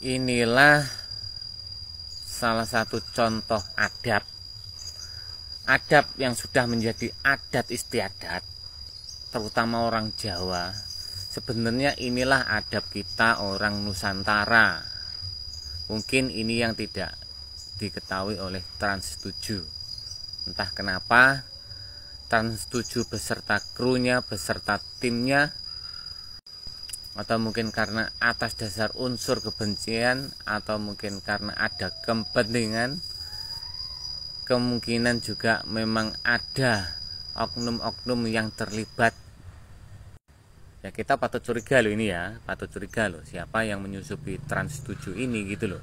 Inilah salah satu contoh adab yang sudah menjadi adat istiadat, terutama orang Jawa. Sebenarnya inilah adab kita orang Nusantara. Mungkin ini yang tidak diketahui oleh Trans 7. Entah kenapa Trans 7 beserta krunya, beserta timnya, atau mungkin karena atas dasar unsur kebencian, atau mungkin karena ada kepentingan, kemungkinan juga memang ada oknum-oknum yang terlibat. Ya kita patut curiga loh ini ya, patut curiga loh siapa yang menyusupi Trans 7 ini gitu loh.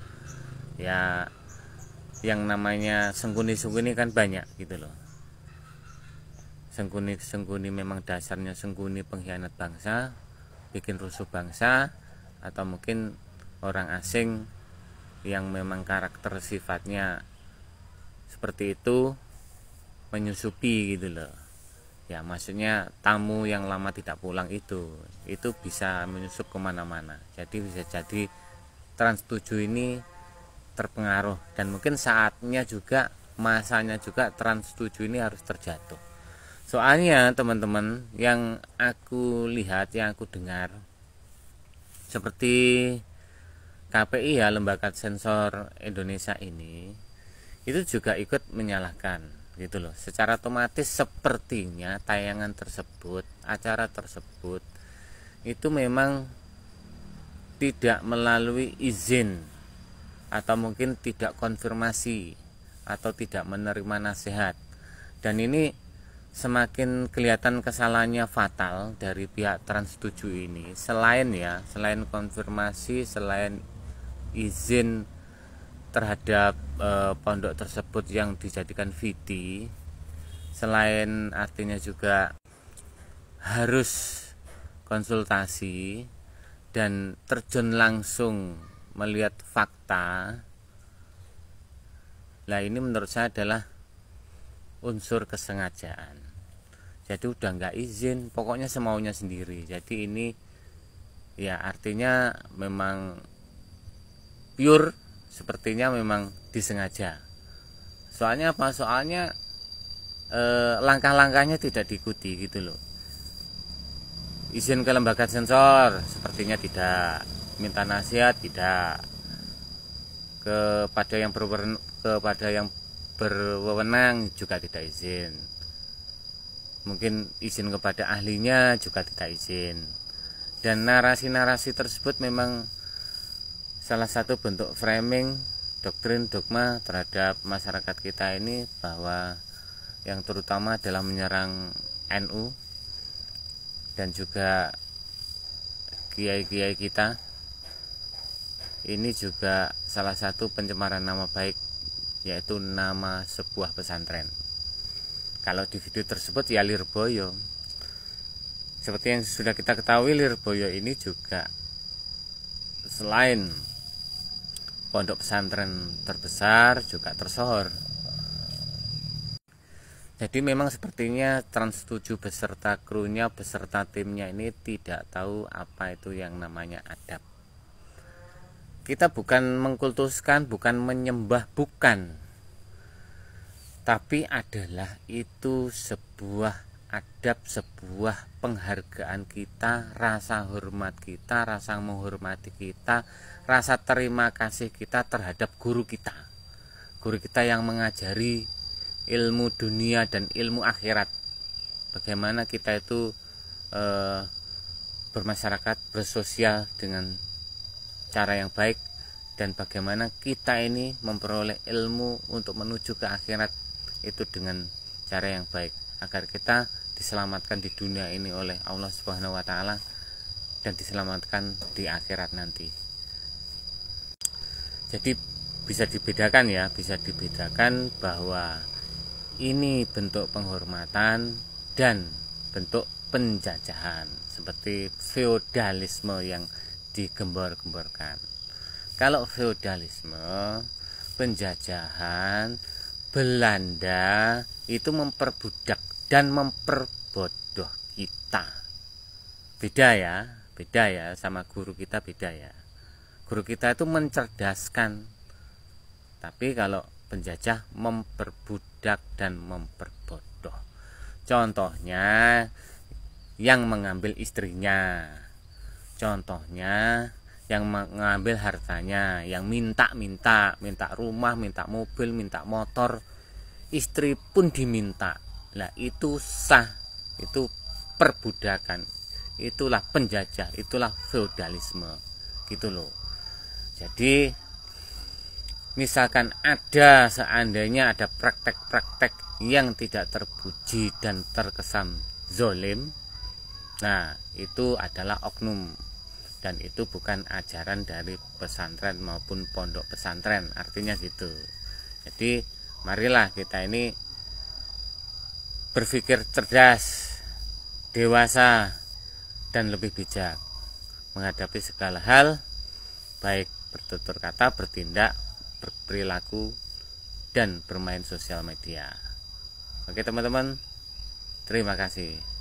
Ya yang namanya Sengguni-sengguni kan banyak gitu loh. Sengguni memang dasarnya sengguni pengkhianat bangsa, bikin rusuh bangsa, atau mungkin orang asing yang memang karakter sifatnya seperti itu menyusupi gitu loh. Ya maksudnya tamu yang lama tidak pulang itu bisa menyusup kemana-mana. Jadi bisa jadi Trans 7 ini terpengaruh, dan mungkin saatnya juga, masanya juga Trans 7 ini harus terjatuh. Soalnya teman-teman, yang aku lihat, yang aku dengar, seperti KPI ya, Lembaga Sensor Indonesia ini, itu juga ikut menyalahkan gitu loh. Secara otomatis sepertinya tayangan tersebut, acara tersebut itu memang tidak melalui izin, atau mungkin tidak konfirmasi, atau tidak menerima nasihat. Dan ini semakin kelihatan kesalahannya fatal dari pihak Trans 7 ini. Selain konfirmasi, selain izin terhadap pondok tersebut yang dijadikan VT, selain artinya juga harus konsultasi dan terjun langsung melihat fakta. Nah ini menurut saya adalah unsur kesengajaan. Jadi udah nggak izin, pokoknya semaunya sendiri. Jadi ini ya artinya memang pure, sepertinya memang disengaja. Soalnya apa? Soalnya langkah-langkahnya tidak diikuti gitu loh. Izin ke lembaga sensor sepertinya tidak, minta nasihat tidak, kepada yang berwenang juga tidak izin. Mungkin izin kepada ahlinya juga tidak izin. Dan narasi-narasi tersebut memang salah satu bentuk framing doktrin dogma terhadap masyarakat kita ini, bahwa yang terutama adalah menyerang NU dan juga kiai-kiai kita. Ini juga salah satu pencemaran nama baik, yaitu nama sebuah pesantren. Kalau di video tersebut ya Lirboyo, seperti yang sudah kita ketahui, Lirboyo ini juga selain pondok pesantren terbesar juga tersohor. Jadi memang sepertinya Trans 7 beserta krunya, beserta timnya ini tidak tahu apa itu yang namanya adab. Kita bukan mengkultuskan, bukan menyembah, bukan. Tapi adalah itu sebuah adab, sebuah penghargaan kita, rasa hormat kita, rasa menghormati kita, rasa terima kasih kita terhadap guru kita. Guru kita yang mengajari ilmu dunia dan ilmu akhirat. Bagaimana kita itu bermasyarakat, bersosial dengan cara yang baik, dan bagaimana kita ini memperoleh ilmu untuk menuju ke akhirat itu dengan cara yang baik, agar kita diselamatkan di dunia ini oleh Allah Subhanahu wa taala dan diselamatkan di akhirat nanti. Jadi bisa dibedakan ya, bisa dibedakan bahwa ini bentuk penghormatan dan bentuk penjajahan, seperti feodalisme yang digembor-gemborkan. Kalau feodalisme, penjajahan, Belanda itu memperbudak dan memperbodoh kita. Beda ya sama guru kita, beda ya. Guru kita itu mencerdaskan, tapi kalau penjajah memperbudak dan memperbodoh. Contohnya yang mengambil istrinya, contohnya yang mengambil hartanya, yang minta rumah, minta mobil, minta motor, istri pun diminta. Nah, itu sah, itu perbudakan, itulah penjajah, itulah feodalisme, gitu loh. Jadi misalkan seandainya ada praktek-praktek yang tidak terpuji dan terkesan zolim, nah itu adalah oknum, dan itu bukan ajaran dari pesantren maupun pondok pesantren, artinya gitu. Jadi marilah kita ini berpikir cerdas, dewasa, dan lebih bijak menghadapi segala hal, baik bertutur kata, bertindak, berperilaku, dan bermain sosial media. Oke teman-teman, terima kasih.